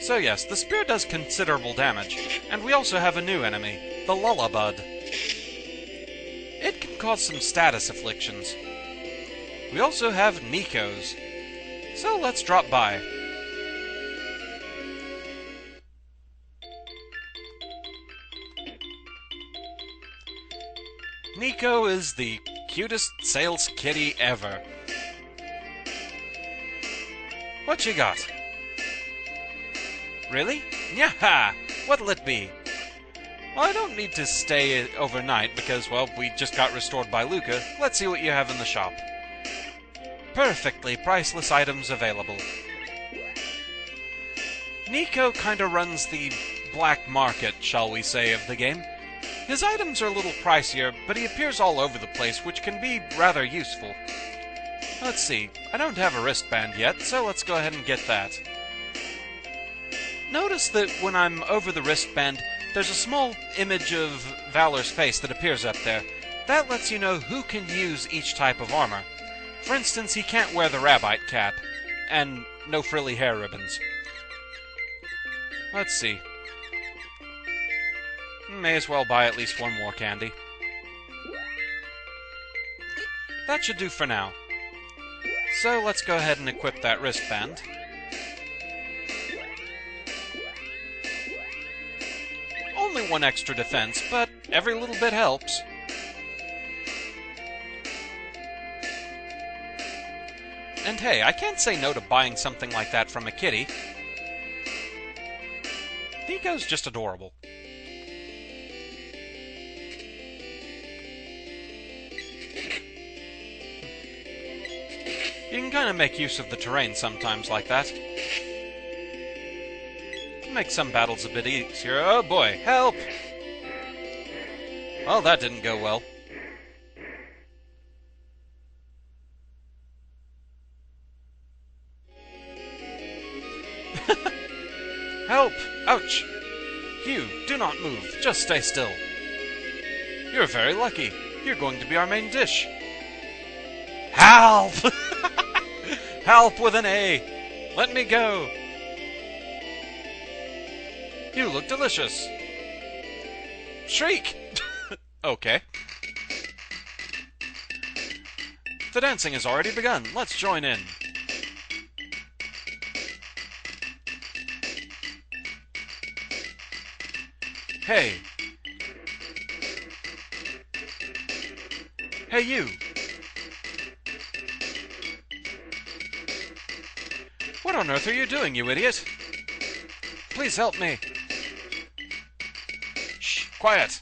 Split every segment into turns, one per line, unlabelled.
So yes, the spear does considerable damage, and we also have a new enemy, the Lullabud. It can cause some status afflictions. We also have Nico's. So let's drop by. Nico is the cutest sales kitty ever. What you got? Really? Yaha! What'll it be? Well, I don't need to stay overnight because, well, we just got restored by Luca. Let's see what you have in the shop. Perfectly priceless items available. Nico kinda runs the black market, shall we say, of the game. His items are a little pricier, but he appears all over the place, which can be rather useful. Let's see, I don't have a wristband yet, so let's go ahead and get that. Notice that when I'm over the wristband, there's a small image of Valor's face that appears up there. That lets you know who can use each type of armor. For instance, he can't wear the rabbite cap, and no frilly hair ribbons. Let's see. May as well buy at least one more candy. That should do for now. So let's go ahead and equip that wristband. Only one extra defense, but every little bit helps. And hey, I can't say no to buying something like that from a kitty. Nico's just adorable. You can kind of make use of the terrain sometimes like that. Make some battles a bit easier. Oh boy, help! Well, that didn't go well. Help! Ouch! You, do not move. Just stay still. You're very lucky. You're going to be our main dish. Help! Help with an A! Let me go! You look delicious. Shriek! Okay. The dancing has already begun. Let's join in. Hey. Hey, you. What on earth are you doing, you idiot? Please help me. Shh, quiet.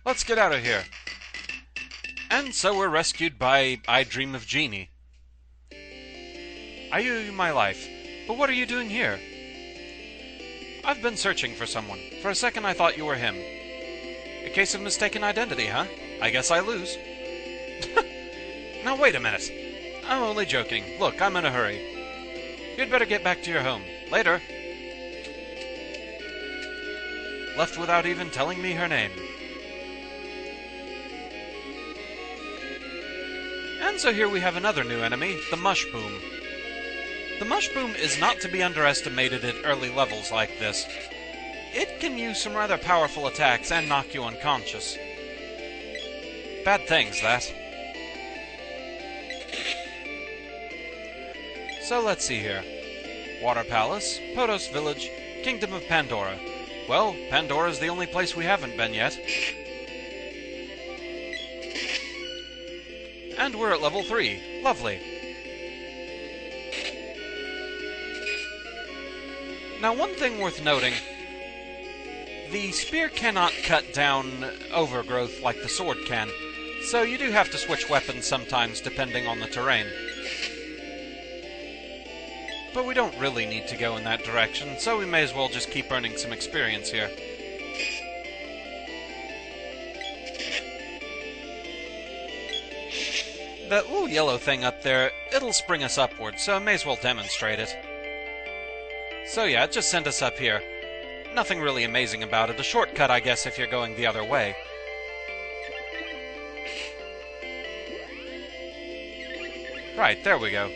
Let's get out of here. And so we're rescued by I Dream of Jeannie. I owe you my life, but what are you doing here? I've been searching for someone. For a second I thought you were him. A case of mistaken identity, huh? I guess I lose. Now wait a minute. I'm only joking. Look, I'm in a hurry. You'd better get back to your home. Later. Left without even telling me her name. And so here we have another new enemy, the Mushboom. The Mushboom is not to be underestimated at early levels like this. It can use some rather powerful attacks and knock you unconscious. Bad things, that. So let's see here. Water Palace, Potos Village, Kingdom of Pandora. Well, Pandora's the only place we haven't been yet. And we're at level 3. Lovely. Now, one thing worth noting. The spear cannot cut down overgrowth like the sword can, so you do have to switch weapons sometimes depending on the terrain. But we don't really need to go in that direction, so we may as well just keep earning some experience here. That little yellow thing up there, it'll spring us upwards, so I may as well demonstrate it. So yeah, it just sent us up here. Nothing really amazing about it. A shortcut, I guess, if you're going the other way. Right, there we go.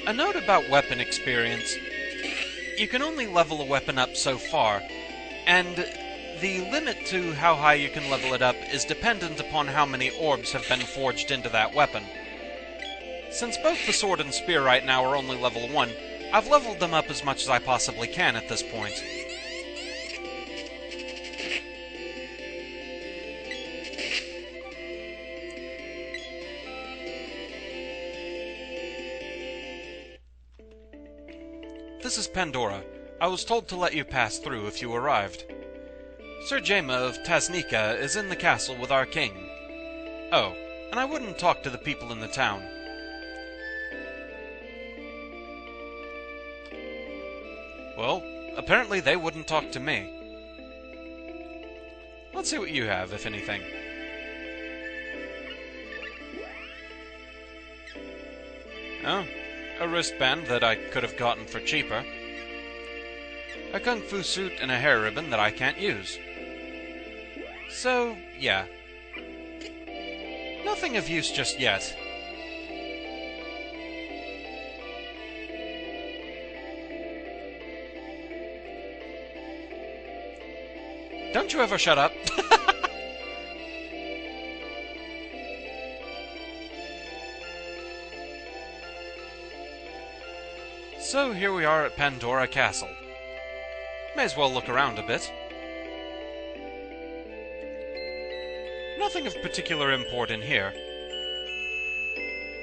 A note about weapon experience. You can only level a weapon up so far, and the limit to how high you can level it up is dependent upon how many orbs have been forged into that weapon. Since both the sword and spear right now are only level 1, I've leveled them up as much as I possibly can at this point. This is Pandora. I was told to let you pass through if you arrived. Sir Jaima of Tasnika is in the castle with our king. Oh, and I wouldn't talk to the people in the town. Well, apparently they wouldn't talk to me. Let's see what you have, if anything. Oh, a wristband that I could have gotten for cheaper. A kung fu suit and a hair ribbon that I can't use. So, yeah. Nothing of use just yet. Don't you ever shut up? So here we are at Pandora Castle. May as well look around a bit. Nothing of particular import in here.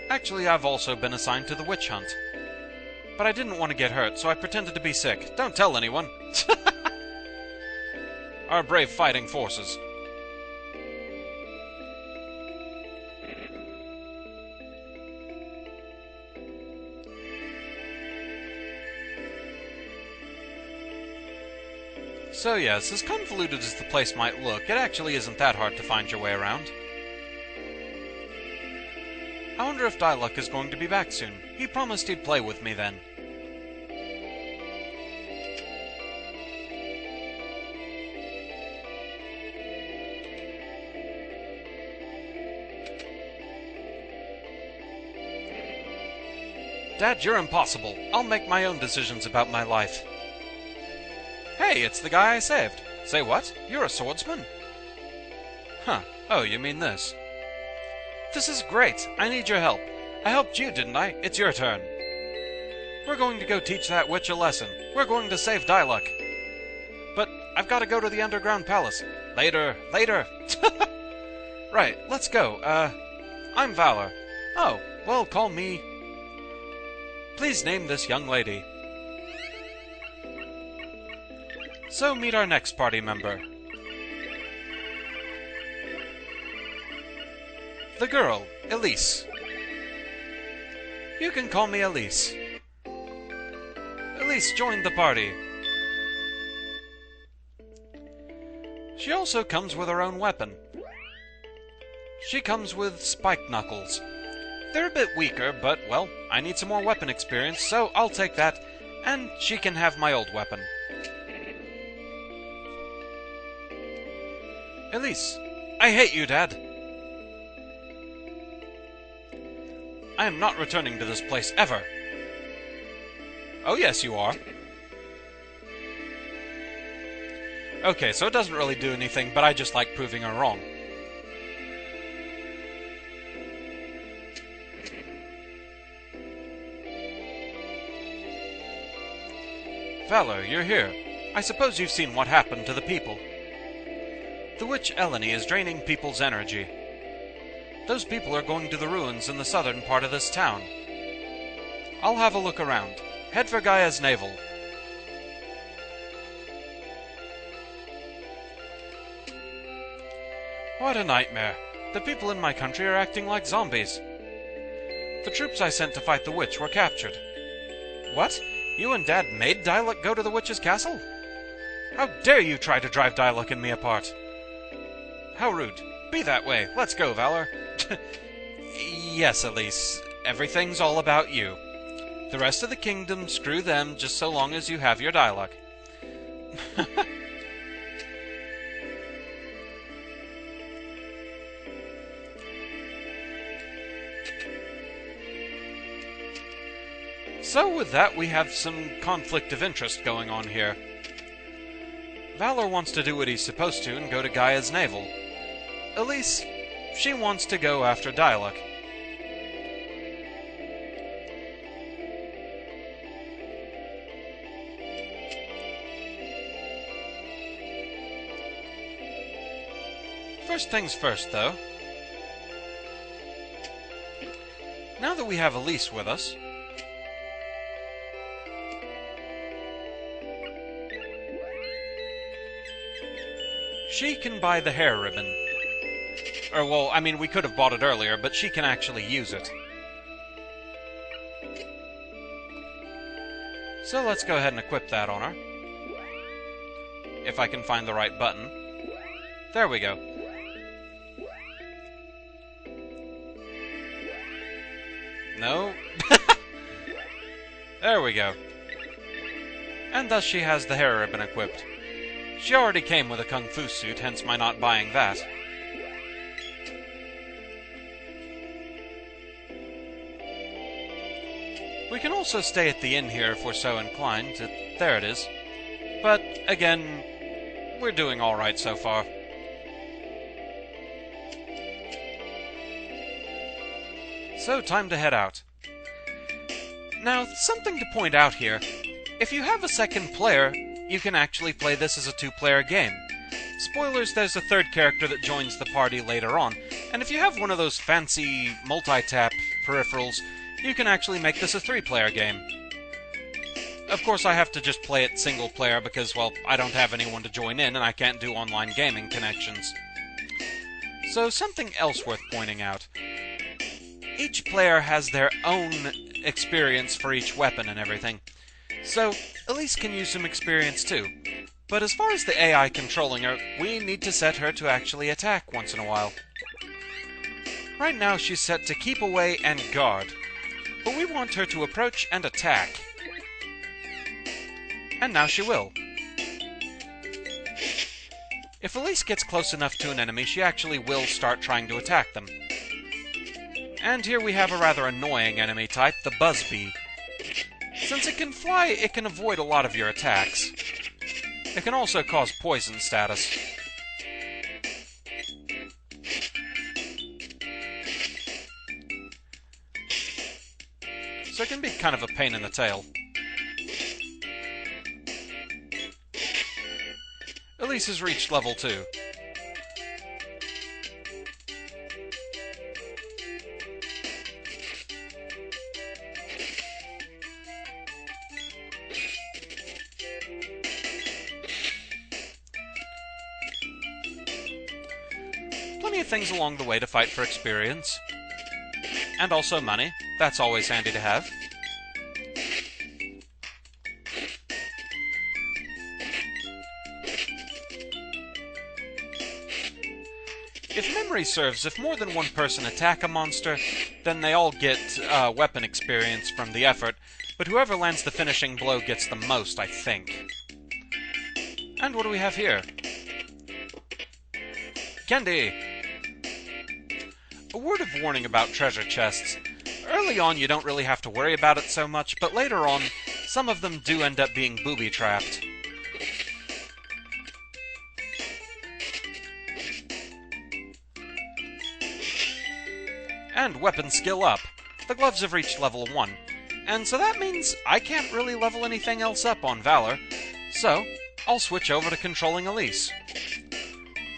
Actually, I've also been assigned to the witch hunt. But I didn't want to get hurt, so I pretended to be sick. Don't tell anyone! Our brave fighting forces. So yes, as convoluted as the place might look, it actually isn't that hard to find your way around. I wonder if Diluc is going to be back soon. He promised he'd play with me then. Dad, you're impossible. I'll make my own decisions about my life. Hey, it's the guy I saved. Say what? You're a swordsman? Huh. Oh, you mean this. This is great. I need your help. I helped you, didn't I? It's your turn. We're going to go teach that witch a lesson. We're going to save Diluc. But I've got to go to the underground palace. Later. Right, let's go. I'm Valor. Oh, well, call me... Please name this young lady. So meet our next party member. The girl, Elise. You can call me Elise. Elise joined the party. She also comes with her own weapon. She comes with spike knuckles. They're a bit weaker, but, well, I need some more weapon experience, so I'll take that, and she can have my old weapon. Elise, I hate you, Dad. I am not returning to this place ever. Oh, yes, you are. Okay, so it doesn't really do anything, but I just like proving her wrong. Valor, you're here. I suppose you've seen what happened to the people. The witch Eleni is draining people's energy. Those people are going to the ruins in the southern part of this town. I'll have a look around. Head for Gaia's navel. What a nightmare. The people in my country are acting like zombies. The troops I sent to fight the witch were captured. What? You and Dad made Diluc go to the witch's castle? How dare you try to drive Diluc and me apart? How rude. Be that way. Let's go, Valor. Yes, Elise. Everything's all about you. The rest of the kingdom, screw them, just so long as you have your Diluc. So with that, we have some conflict of interest going on here. Valor wants to do what he's supposed to and go to Gaia's navel. Elise, she wants to go after Dialog. First things first, though. Now that we have Elise with us, she can buy the hair ribbon. Or, well, I mean, we could have bought it earlier, but she can actually use it. So let's go ahead and equip that on her. If I can find the right button. There we go. No? There we go. And thus she has the hair ribbon equipped. She already came with a kung fu suit, hence my not buying that. We can also stay at the inn here if we're so inclined. There it is. But, again, we're doing alright so far. So, time to head out. Now, something to point out here. If you have a second player, you can actually play this as a two-player game. Spoilers, there's a third character that joins the party later on, and if you have one of those fancy multi-tap peripherals, you can actually make this a three-player game. Of course, I have to just play it single-player because, well, I don't have anyone to join in, and I can't do online gaming connections. So, something else worth pointing out. Each player has their own experience for each weapon and everything. So, Elise can use some experience too. But as far as the AI controlling her, we need to set her to actually attack once in a while. Right now she's set to keep away and guard. But we want her to approach and attack. And now she will. If Elise gets close enough to an enemy, she actually will start trying to attack them. And here we have a rather annoying enemy type, the Buzzbee. Since it can fly, it can avoid a lot of your attacks. It can also cause poison status. So it can be kind of a pain in the tail. Elise has reached level 2. Plenty of things along the way to fight for experience. And also money. That's always handy to have. If memory serves, if more than one person attack a monster, then they all get weapon experience from the effort, but whoever lands the finishing blow gets the most, I think. And what do we have here? Candy! A word of warning about treasure chests. Early on, you don't really have to worry about it so much, but later on, some of them do end up being booby-trapped. And weapon skill up. The gloves have reached level 1, and so that means I can't really level anything else up on Valor, so I'll switch over to controlling Elise.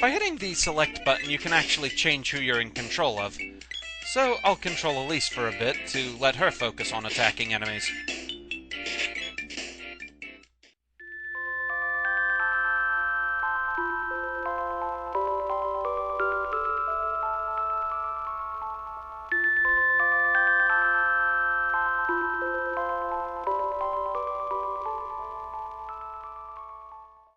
By hitting the select button, you can actually change who you're in control of. So I'll control Elise for a bit to let her focus on attacking enemies.